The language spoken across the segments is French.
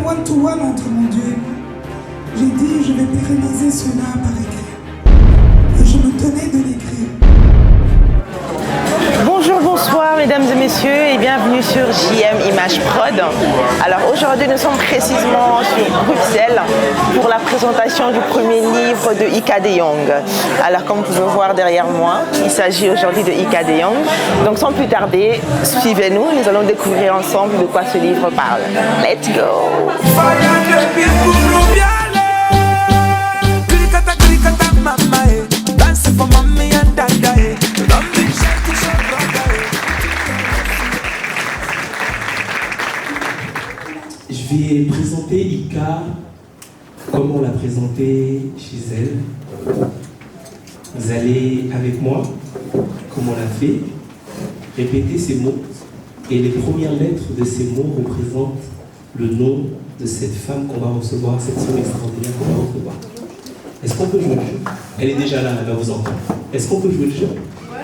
one-to-one entre mon Dieu et moi. J'ai dit, je vais pérenniser cela par écrit. Et je me tenais de l'écrire. Bonjour, bonsoir mesdames et messieurs et bienvenue sur JM Image Prod. Alors aujourd'hui nous sommes précisément sur Bruxelles pour la présentation du premier livre de Ika de Jong. Alors comme vous pouvez voir derrière moi, il s'agit aujourd'hui de Ika de Jong. Donc sans plus tarder, suivez-nous, nous allons découvrir ensemble de quoi ce livre parle. Let's go! Je vais présenter Ika comme on l'a présenté chez elle. Vous allez avec moi, comme on l'a fait, répéter ces mots. Et les premières lettres de ces mots représentent le nom de cette femme qu'on va recevoir, cette soeur extraordinaire qu'on va recevoir. Est-ce qu'on peut jouer le jeu? Elle est déjà là, elle va vous entendre. Est-ce qu'on peut jouer le jeu? Oui.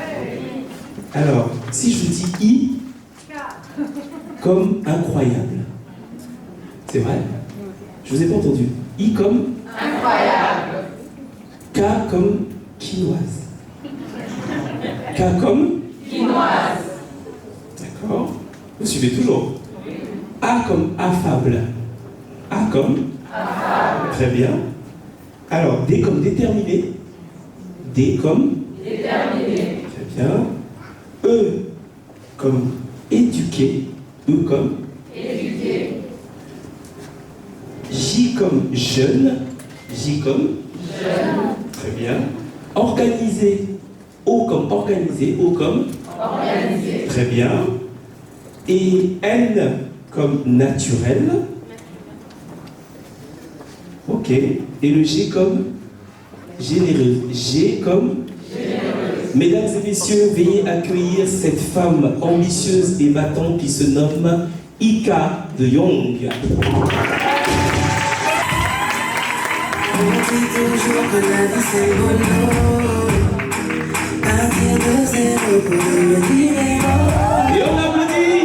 Alors, si je vous dis I comme incroyable, c'est vrai? Je vous ai pas entendu. I comme incroyable. K comme quinoise. K comme quinoise. D'accord? Vous suivez toujours. A comme affable. A comme affable. Très bien. Alors, D comme déterminé. D comme déterminé. Très bien. E comme éduqué. E comme éduqué. J comme jeune. J comme jeune. Très bien. Organisé. O comme organisé. O comme organisé. Très bien. Et N comme naturel. Ok. Et le G comme généreux. G comme généreux. Mesdames et messieurs, veuillez accueillir cette femme ambitieuse et battante qui se nomme Ika de Jong. On dit toujours que la vie c'est boulot. Partir de zéro pour devenir héros. Et on applaudit.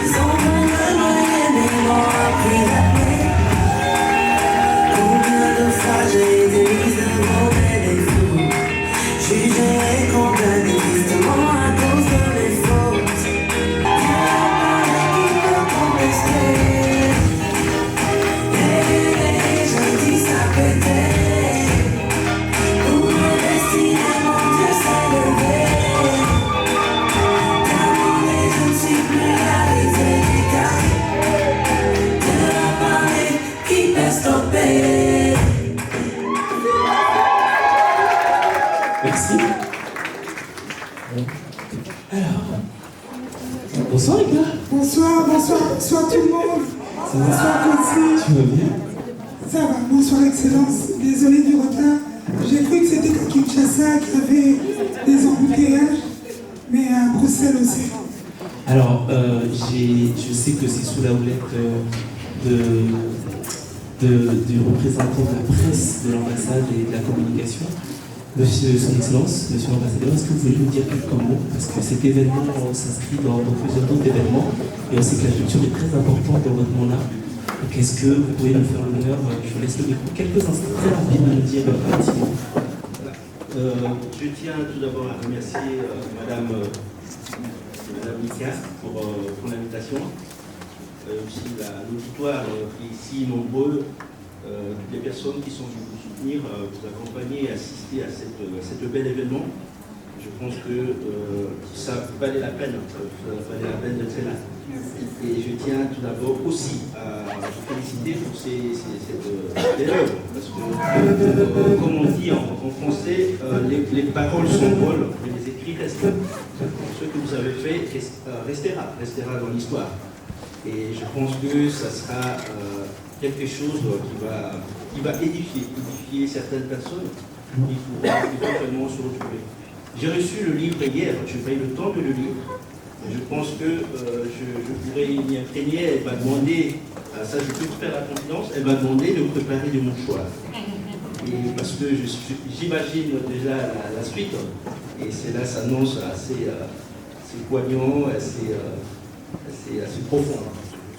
Ils ont vraiment noyé mais m'ont appris la paix. Combien de fois j'ai été mise devant des défauts. Jugée et condamnée justement à cause de mes fautes. Merci. Alors, bonsoir Ika. Bonsoir, bonsoir, bonsoir tout le monde. Ça va? Bonsoir Kotsi. Tu vas bien? Ça va, bonsoir Excellence. Désolé du retard. J'ai cru que c'était qu'à Kinshasa qu'il y avait des embouteillages, mais à Bruxelles aussi. Alors, je sais que c'est sous la houlette du représentant de la presse, de l'ambassade et de la communication. Monsieur, Son Excellence, Monsieur l'ambassadeur, est-ce que vous pouvez nous dire quelques mots? Parce que cet événement s'inscrit dans plusieurs autres événements et on sait que la culture est très importante dans votre monde-là. Donc, est-ce que vous pouvez nous faire l'honneur? Je vous laisse le micro. Quelques instants très rapides à nous dire un petit mot. Je tiens tout d'abord à remercier Madame Ika pour l'invitation. Aussi l'auditoire qui est ici nombreux, toutes les personnes qui sont venues vous soutenir, vous accompagner et assister à cet bel événement. Je pense que ça valait la peine, d'être là. Et je tiens tout d'abord aussi à vous féliciter pour cette belle œuvre, parce que, comme on dit en français, les paroles s'envolent, mais les écrits restent. Ce que vous avez fait restera dans l'histoire. Et je pense que ça sera quelque chose qui va édifier certaines personnes qui pourront éventuellement se retrouver. J'ai reçu le livre hier, je n'ai pas eu le temps de le lire. Je pense que je pourrais m'y imprégner. Elle m'a demandé, ça je peux faire la confidence, elle m'a demandé de préparer de mon choix. Et parce que j'imagine déjà la suite, et cela s'annonce assez poignant, assez profond.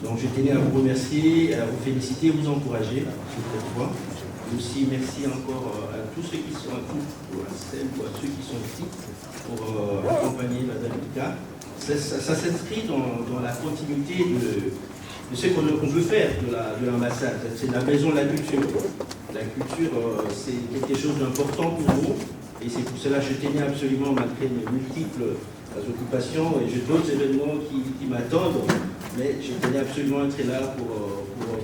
Donc je tenais à vous remercier, à vous féliciter, à vous encourager cette fois. Et aussi merci encore à tous ceux qui sont à celles ou à ceux qui sont ici pour accompagner Madame Ika. Ça s'inscrit dans la continuité de ce qu'on veut faire de l'ambassade. C'est la maison de la culture. La culture, c'est quelque chose d'important pour nous. Et c'est pour cela que je tenais absolument, malgré mes multiples occupations et j'ai d'autres événements qui m'attendent, mais je tenais absolument à être là pour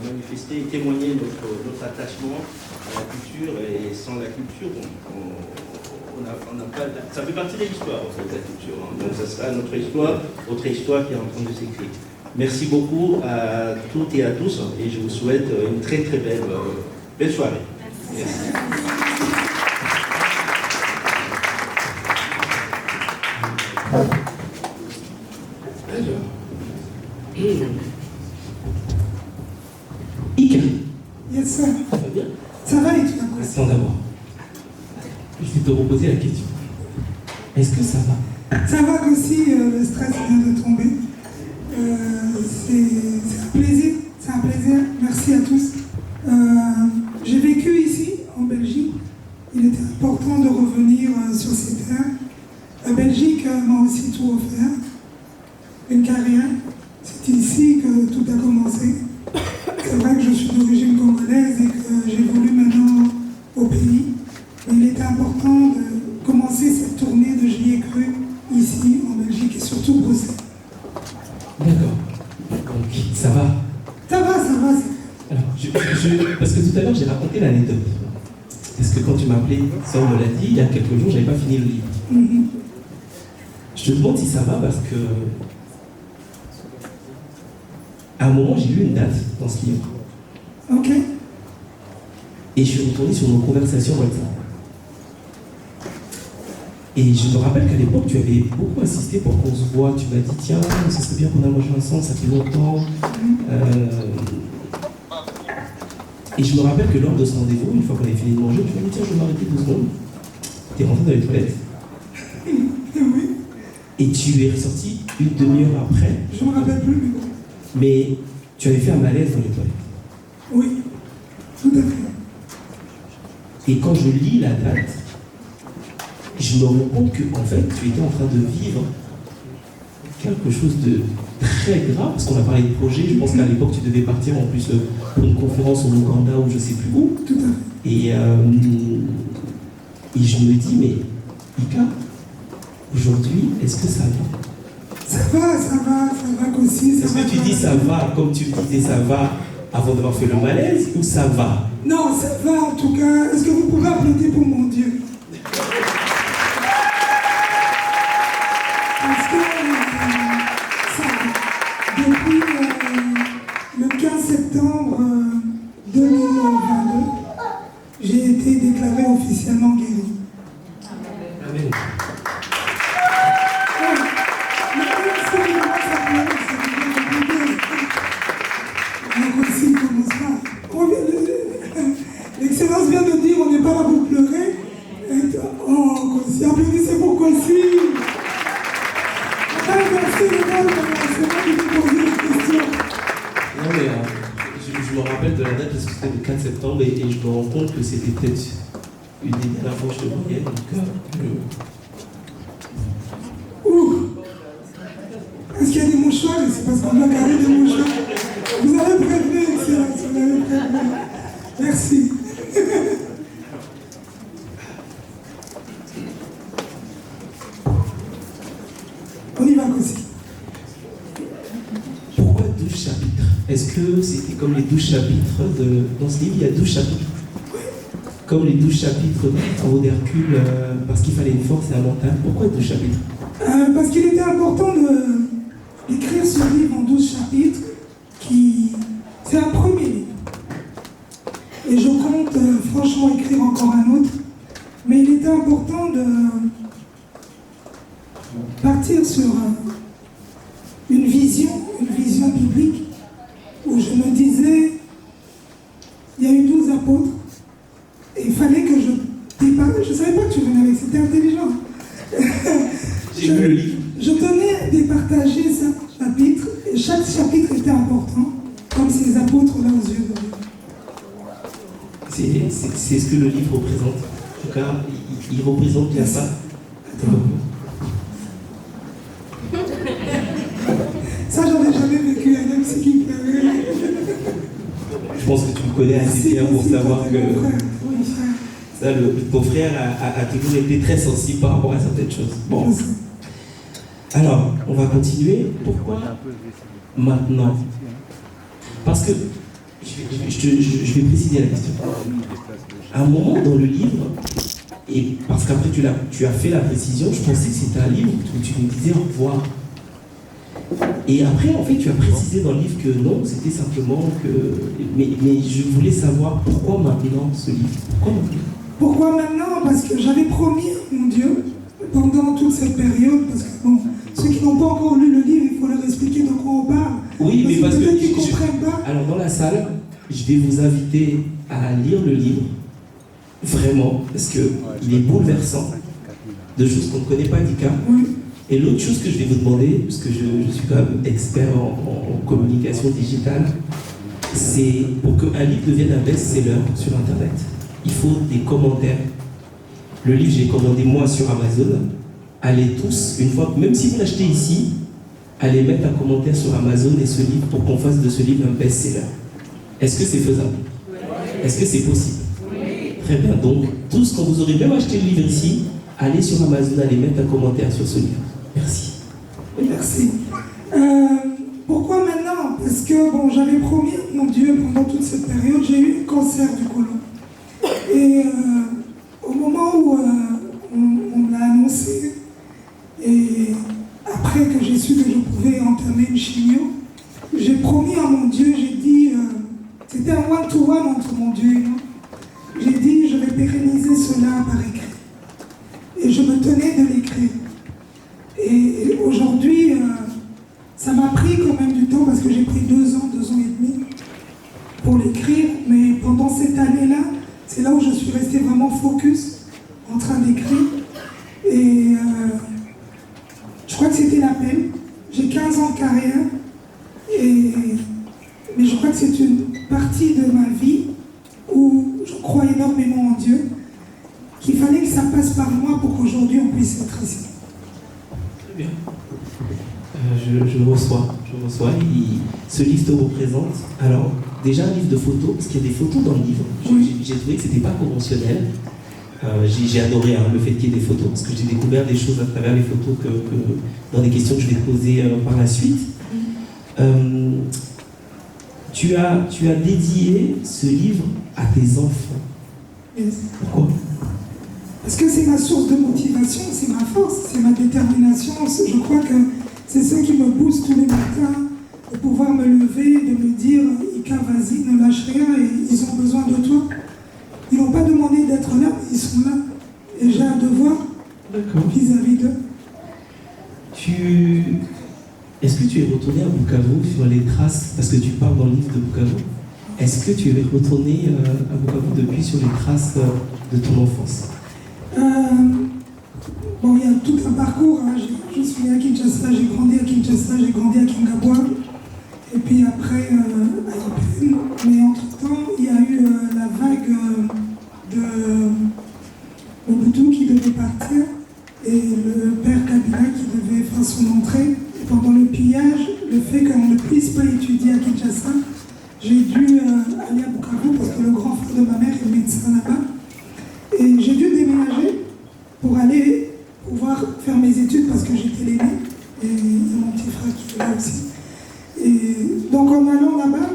manifester et témoigner notre attachement à la culture. Et sans la culture, on n'a pas... Ça fait partie de l'histoire, en fait, la culture. Hein. Donc ça sera notre histoire qui est en train de s'écrire. Merci beaucoup à toutes et à tous et je vous souhaite une très très belle soirée. Merci. Ika. Yes, sir. Ça va bien? Ça va et toi? Attends d'abord. Je vais te reposer la question. Est-ce que ça va? Ça va aussi, le stress vient de tomber. C'est un plaisir, merci à tous. J'ai vécu ici, en Belgique. Il était important de revenir sur ces terres. La Belgique m'a aussi tout offert. Une carrière. C'est ici que tout a commencé. C'est vrai que je suis d'origine congolaise et que j'évolue maintenant au pays. Mais il était important de commencer cette tournée de J'y ai cru ici, en Belgique et surtout Bruxelles. D'accord. Donc, ça va? Ça va. Alors, parce que tout à l'heure, j'ai raconté l'anecdote. Parce que quand tu m'as appelé, ça on me l'a dit, il y a quelques jours, j'avais pas fini le livre. Je te demande si ça va parce que à un moment, j'ai lu une date dans ce livre. Ok. Et je suis retourné sur nos conversations WhatsApp. Et je me rappelle qu'à l'époque, tu avais beaucoup insisté pour qu'on se voit. Tu m'as dit, tiens, ça serait bien qu'on a mangé ensemble, ça fait longtemps. Et je me rappelle que lors de ce rendez-vous, une fois qu'on avait fini de manger, tu m'as dit, tiens, je vais m'arrêter 2 secondes. Tu es rentré dans les toilettes. Oui. Et tu es ressorti une demi-heure après. Je ne me rappelle plus, mais bon. Mais tu avais fait un malaise dans les toilettes. Oui, tout à fait. Et quand je lis la date, je me rends compte que en fait, tu étais en train de vivre quelque chose de très grave, parce qu'on a parlé de projet. Je pense qu'à l'époque, tu devais partir en plus pour une conférence au Ouganda ou je sais plus où. Tout à fait. Et je me dis, mais Ika, aujourd'hui, est-ce que ça va? Ça va aussi. Est-ce que tu dis ça va comme tu disais ça va avant d'avoir fait le malaise ou ça va? Non, ça va en tout cas. Est-ce que vous pouvez applaudir pour mon Dieu? Parce que ça va. Depuis le 15 septembre 2022, j'ai été déclarée officiellement guérie. Amen. L'excellence vient de dire on n'est pas là pour pleurer. Oh, Kossi, applaudissez pour Kossi. Merci les gars, c'est moi qui vous posez la question. Non mais je me rappelle de la date parce que c'était le 4 septembre et je me rends compte que c'était peut-être une des dernières fois que je te voyais. Ouh. Est-ce qu'il y a des mouchoirs? C'est parce qu'on doit garder des mouchoirs. Vous avez prévenu, excellence, vous avez prévenu. Merci. On y va, Kossi. Pourquoi 12 chapitres? Est-ce que c'était comme les 12 chapitres dans ce livre, il y a 12 chapitres? Comme les 12 chapitres des travaux d'Hercule, parce qu'il fallait une force et un mental. Pourquoi 12 chapitres? Parce qu'il était important d'écrire ce livre en 12 chapitres, c'est un premier livre. Et je compte franchement écrire encore un autre. Mais il était important de partir sur une vision biblique, où je me disais, il y a eu 12 apôtres, et il fallait que je dépasse. Je ne savais pas que tu venais avec, c'était intelligent. J'ai lu le livre. Je tenais de partager ce chapitre, et chaque chapitre était important, comme ces apôtres-là aux yeux de Dieu. C'est ce que le livre représente. En tout cas, il représente bien ça. Ça, j'en ai jamais vécu, même ce qui pleurait. Je pense que tu me connais assez bien pour savoir que ça, ton frère a toujours été très sensible par rapport à certaines choses. Bon. Alors, on va continuer. Pourquoi maintenant? Parce que, je vais préciser la question. À un moment dans le livre, et parce qu'après tu as fait la précision, je pensais que c'était un livre où tu nous disais au revoir. Et après, en fait, tu as précisé dans le livre que non, c'était simplement que... Mais je voulais savoir pourquoi maintenant ce livre? Pourquoi maintenant? Parce que j'avais promis à mon Dieu, pendant toute cette période, parce que bon, ceux qui n'ont pas encore lu le livre, il faut leur expliquer de quoi on parle. Oui, mais parce que... Peut-être qu'ils ne comprennent pas. Alors, dans la salle, je vais vous inviter à lire le livre, vraiment, parce qu'il est bouleversant, de choses qu'on ne connaît pas d'Ika. Oui. Et l'autre chose que je vais vous demander, parce que je suis quand même expert en communication digitale, c'est pour qu'un livre devienne un best-seller sur Internet, il faut des commentaires. Le livre, j'ai commandé moi sur Amazon. Allez tous, une fois, même si vous l'achetez ici, allez mettre un commentaire sur Amazon et ce livre pour qu'on fasse de ce livre un best-seller. Est-ce que c'est faisable? Oui. Est-ce que c'est possible? Oui. Très bien. Donc, tous, quand vous aurez même acheté le livre ici, allez sur Amazon, allez mettre un commentaire sur ce livre. Merci. Merci. Pourquoi maintenant? Parce que bon, j'avais promis à mon Dieu pendant toute cette période, j'ai eu un cancer du côlon. Et au moment où on me l'a annoncé, et après que j'ai su que je pouvais entamer une chimio, j'ai promis à mon Dieu, j'ai dit, c'était un one-to-one entre mon Dieu et moi. J'ai dit, je vais pérenniser cela par écrit. Et je me tenais de l'écrire. Et aujourd'hui, ça m'a pris quand même du temps parce que j'ai pris 2 ans et demi pour l'écrire. Mais pendant cette année-là, c'est là où je suis restée vraiment focus en train d'écrire. Et je crois que c'était l'appel. J'ai 15 ans de carrière. Mais je crois que c'est une partie de ma vie où je crois énormément en Dieu, qu'il fallait que ça passe par moi pour qu'aujourd'hui on puisse être ici. Très bien. Je reçois. Ce livre te représente. Alors, déjà un livre de photos, parce qu'il y a des photos dans le livre. J'ai trouvé que c'était pas conventionnel. J'ai adoré le fait qu'il y ait des photos, parce que j'ai découvert des choses à travers les photos dans des questions que je vais te poser par la suite. Tu as dédié ce livre à tes enfants. Yes. Pourquoi? Parce que c'est ma source de motivation, c'est ma force, c'est ma détermination. Je crois que c'est ce qui me pousse tous les matins, de pouvoir me lever, de me dire « Ika, vas-y, ne lâche rien, et ils ont besoin de toi ». Ils n'ont pas demandé d'être là, mais ils sont là. Et j'ai un devoir vis-à-vis d'eux. Est-ce que tu es retourné à Bukavu sur les traces, parce que tu parles dans le livre de Bukavu, est-ce que tu es retourné à Bukavu depuis sur les traces de ton enfance? Bon, il y a tout un parcours. Hein. Je suis né à Kinshasa, j'ai grandi à Kinshasa, j'ai grandi à Kingabwa. Et puis après, à Ipène. Mais entre-temps, il y a eu la vague de Mobutu qui devait partir et le père Kabila qui devait faire son entrée. Et pendant le pillage, le fait qu'on ne puisse pas étudier à Kinshasa, j'ai dû aller à Bukavu parce que le grand frère de ma mère est médecin là-bas. Et j'ai dû déménager pour aller pouvoir faire mes études parce que j'étais l'aîné. Et il y a mon petit frère qui est là aussi. Et donc en allant là-bas,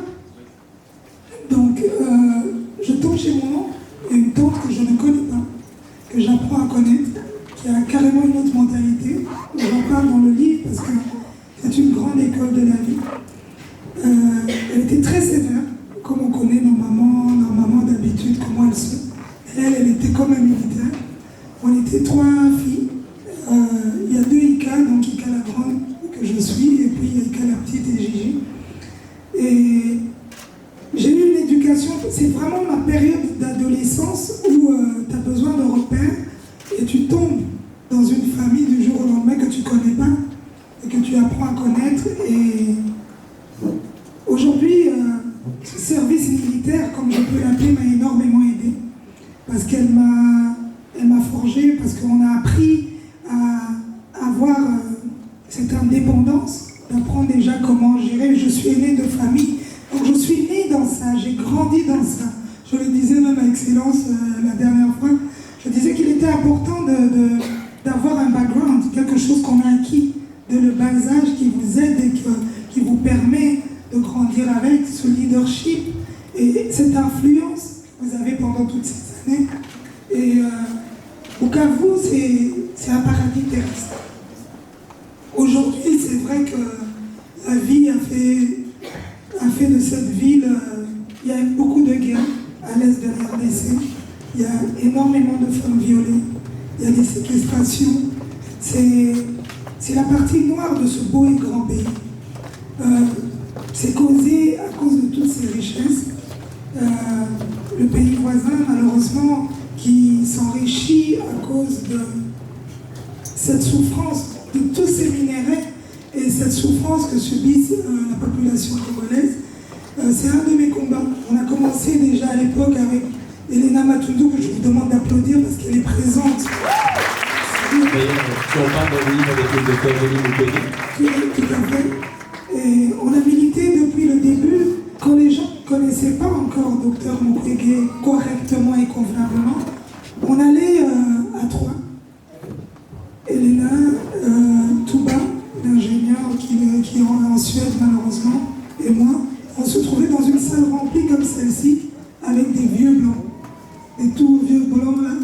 je tombe chez mon oncle et une tante que je ne connais pas, que j'apprends à connaître, qui a carrément une autre mentalité. J'en parle dans le livre parce que c'est une grande école de la vie. Elle était très sévère, comme on connaît nos mamans d'habitude, comment elles sont. Elle était comme un militaire. On était 3 filles. Il y a 2 Ika, donc Ika la grande que je suis, et puis il y a Ika la petite et Gigi. Et j'ai eu une éducation, c'est vraiment ma période d'adolescence où tu as besoin de repères et tu tombes dans une famille du jour au lendemain que tu ne connais pas. apprend à connaître. Et aujourd'hui, ce service militaire, comme je peux l'appeler, m'a énormément aidé. Parce qu'elle m'a forgé, parce qu'on a appris à avoir cette indépendance, d'apprendre déjà comment gérer. Je suis aînée de famille, donc je suis née dans ça, j'ai grandi dans ça. Je le disais même à Excellence la dernière fois, je disais qu'il était important d'avoir un background, quelque chose qu'on a acquis de le bas âge qui vous aide et qui vous permet de grandir avec ce leadership et cette influence que vous avez pendant toutes ces années. Et au cas où, c'est un paradis terrestre. Aujourd'hui, c'est vrai que la vie a fait de cette ville, il y a beaucoup de guerres à l'est de la RDC, il y a énormément de femmes violées, il y a des séquestrations. C'est la partie noire de ce beau et grand pays. C'est causé à cause de toutes ces richesses. Le pays voisin, malheureusement, qui s'enrichit à cause de cette souffrance de tous ces minéraux et cette souffrance que subissent la population congolaise. C'est un de mes combats. On a commencé déjà à l'époque avec Elena Matundou, que je vous demande d'applaudir parce qu'elle est présente. D'ailleurs, tu en parles dans le livre avec le docteur Denis Mukwege. Tout à fait. Et on a milité depuis le début, quand les gens ne connaissaient pas encore docteur Mukwege correctement et convenablement. On allait à Troyes. Elena, Touba, l'ingénieur qui est en Suède malheureusement, et moi, on se trouvait dans une salle remplie comme celle-ci, avec des vieux blancs, des tout vieux blancs là,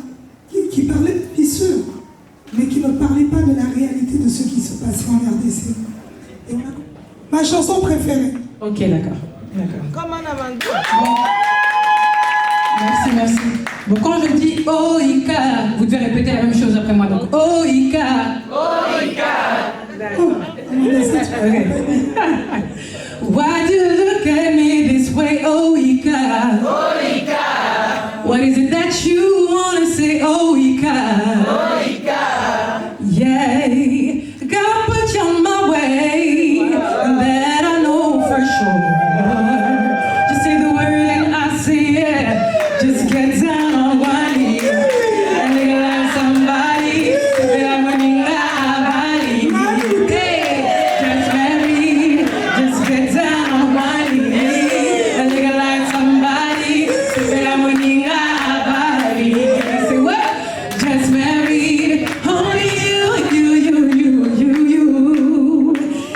qui parlaient fissure, mais qui ne parlaient pas de la réalité de ce qui se passait en RDC. Et ma chanson préférée. Ok, d'accord. Comme un avant. Bon. Merci. Bon, quand je dis Oika, vous devez répéter la même chose après moi. Donc, Oika. D'accord. Okay. Why do you look at me this way, Oika? What is it that you wanna say, Oika? Yeah, God put you on my way, that I know for sure. Just say the word and I say it. Just get down on one knee and look like somebody that I'm winning that body. Hey, just married, just get down on one knee and look like somebody that I'm winning that body. Say what? Just married, only you.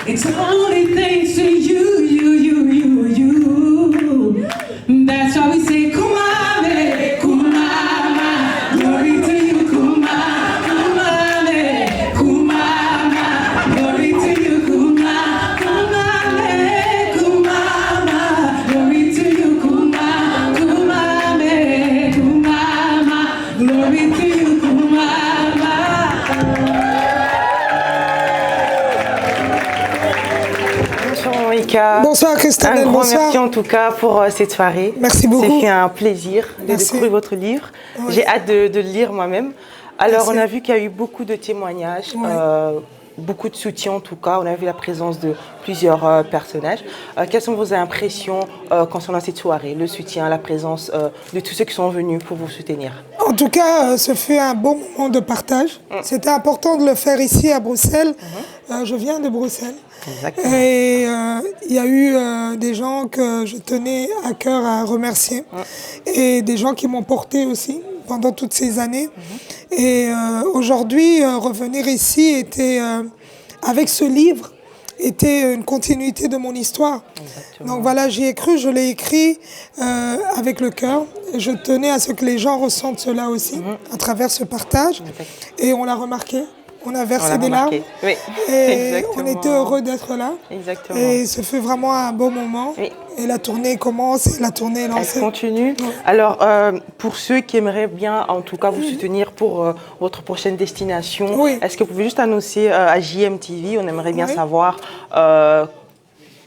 It's only thanks to you. That's why we say Kumame, Kumama, glory to you, Kumame, Kumama, glory to you, Kumame, Kumama, glory to you, Kumame, Kumama, glory to you, Kumama. Bonjour Ika. Bonsoir Christelle. Un grand Bonsoir. merci en tout cas pour cette soirée. Merci beaucoup. C'était un plaisir de Merci. découvrir votre livre. Oui. J'ai hâte de le lire moi-même. Alors Merci. on a vu qu'il y a eu beaucoup de témoignages. Oui. Beaucoup de soutien en tout cas, on a vu la présence de plusieurs personnages. Quelles sont vos impressions concernant cette soirée, le soutien, la présence de tous ceux qui sont venus pour vous soutenir? En tout cas, ce fut un bon moment de partage. C'était important de le faire ici à Bruxelles. Je viens de Bruxelles. Exactement. Et il y a eu des gens que je tenais à cœur à remercier. Et des gens qui m'ont porté aussi pendant toutes ces années. Et aujourd'hui, revenir ici était, avec ce livre, était une continuité de mon histoire. Exactement. Donc voilà, j'y ai cru, je l'ai écrit avec le cœur. Et je tenais à ce que les gens ressentent cela aussi, à travers ce partage. Et on l'a remarqué. On a versé des larmes. Oui, Et exactement. on était heureux d'être là. Exactement. Et ce fut vraiment un beau moment. Oui. Et la tournée commence, et la tournée est Elle lancée. continue. Ouais. Alors, pour ceux qui aimeraient bien, en tout cas, vous soutenir pour votre prochaine destination, Oui. est-ce que vous pouvez juste annoncer à JMTV, on aimerait bien Oui. savoir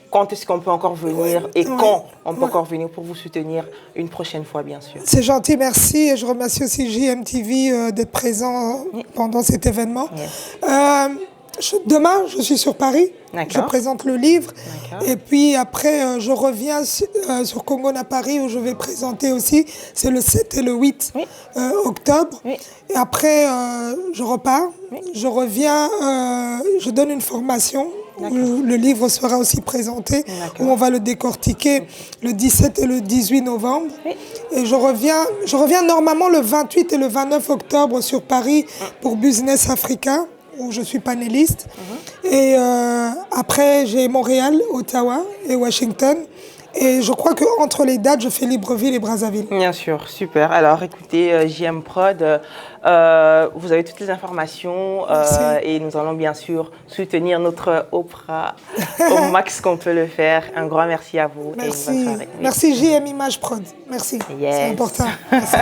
quand est-ce qu'on peut encore venir et Oui. quand on peut Oui. encore venir pour vous soutenir une prochaine fois, bien sûr. C'est gentil, merci. Et je remercie aussi JMTV d'être présent pendant cet événement. Yes. Demain, je suis sur Paris. Je D'accord. présente le livre. D'accord. Et puis après, je reviens sur Congo à Paris où je vais présenter aussi. C'est le 7 et le 8 Oui. octobre. Oui. Et après, je repars. Oui. Je reviens, je donne une formation où le livre sera aussi présenté, D'accord. où on va le décortiquer le 17 et le 18 novembre. Oui. Et je reviens normalement le 28 et le 29 octobre sur Paris pour Business Africa, où je suis panéliste. Et après, j'ai Montréal, Ottawa et Washington. Et je crois qu'entre les dates, je fais Libreville et Brazzaville. Bien sûr, super. Alors écoutez, JM Prod, vous avez toutes les informations et nous allons bien sûr soutenir notre Oprah au max qu'on peut le faire. Un grand merci à vous et une bonne Merci. soirée. Oui. Merci JM Image Prod. Merci. Yes. C'est important. Merci.